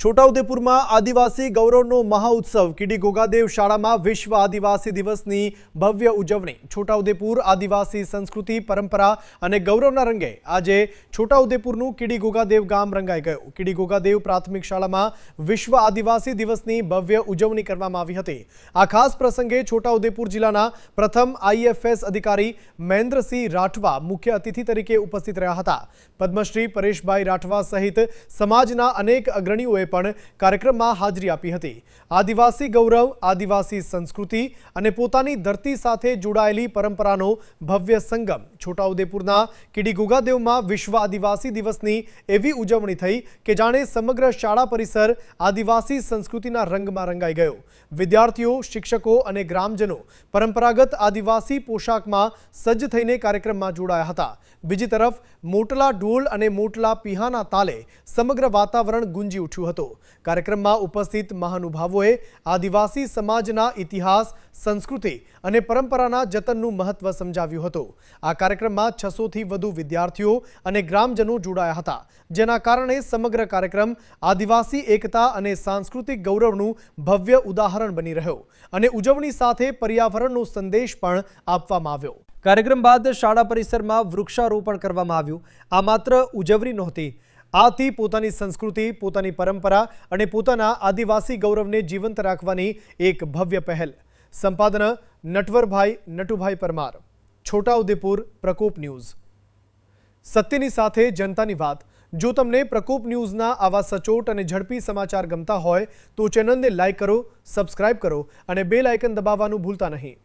છોટાઉદેપુરમાં આદિવાસી ગૌરવનો મહાઉત્સવ કીડી ગોગાદેવ શાળામાં વિશ્વ આદિવાસી દિવસની ભવ્ય ઉજવણી। છોટાઉદેપુર આદિવાસી સંસ્કૃતિ પરંપરા અને ગૌરવના રંગે આજે છોટાઉદેપુરનું કીડી ગોગાદેવ ગામ રંગાઈ ગયું। કીડી ગોગાદેવ પ્રાથમિક શાળામાં વિશ્વ આદિવાસી દિવસની ભવ્ય ઉજવણી કરવામાં આવી હતી। આ ખાસ પ્રસંગે છોટાઉદેપુર જિલ્લાના પ્રથમ આઈએફએસ અધિકારી મહેન્દ્રસિંહ રાઠવા મુખ્ય અતિથિ તરીકે ઉપસ્થિત રહ્યા હતા। પદ્મશ્રી પરેશભાઈ રાઠવા સહિત સમાજના અનેક અગ્રણીઓએ પણ કાર્યક્રમમાં હાજરી આપી હતી। આદિવાસી ગૌરવ, આદિવાસી સંસ્કૃતિ અને પોતાની ધરતી સાથે જોડાયેલી પરંપરાનો ભવ્ય સંગમ। છોટાઉદેપુરના કીડી ગોગાદેવમાં વિશ્વ આદિવાસી દિવસની એવી ઉજવણી થઈ કે જાણે સમગ્ર શાળા પરિસર આદિવાસી સંસ્કૃતિના રંગમાં રંગાઈ ગયો। વિદ્યાર્થીઓ, શિક્ષકો અને ગ્રામજનો પરંપરાગત આદિવાસી પોશાકમાં સજ્જ થઈને કાર્યક્રમમાં જોડાયા હતા। બીજી તરફ મોટલા ઢોલ અને મોટલા પીહાના તાલે સમગ્ર વાતાવરણ ગુંજી ઉઠ્યું હતું। કાર્યક્રમમાં ઉપસ્થિત મહાનુભાવોએ આદિવાસી સમાજના ઇતિહાસ, સંસ્કૃતિ અને પરંપરાના જતનનું મહત્વ સમજાવ્યું હતું। આ કાર્યક્રમમાં 600 થી વધુ વિદ્યાર્થીઓ અને ગ્રામજનો જોડાયા હતા, જેના કારણે સમગ્ર કાર્યક્રમ આદિવાસી એકતા અને સાંસ્કૃતિક ગૌરવનું ભવ્ય ઉદાહરણ બની રહ્યો અને ઉજવણી સાથે પર્યાવરણનો સંદેશ પણ આપવામાં આવ્યો। કાર્યક્રમ બાદ શાળા પરિસરમાં વૃક્ષારોપણ કરવામાં આવ્યું। આ માત્ર ઉજવણી નહોતી, આથી પોતાની સંસ્કૃતિ, પોતાની પરંપરા અને પોતાના આદિવાસી ગૌરવને જીવંત રાખવાની એક ભવ્ય પહેલ। સંપાદન નટવરભાઈ નટુભાઈ પરમાર, છોટાઉદેપુર પ્રકોપ ન્યૂઝ। સત્યની સાથે જનતાની વાત। જો તમને પ્રકોપ ન્યૂઝના આવા સચોટ અને ઝડપી સમાચાર ગમતા હોય તો ચેનલને લાઈક કરો, સબસ્ક્રાઇબ કરો અને બેલ આઇકન દબાવવાનું ભૂલતા નહીં।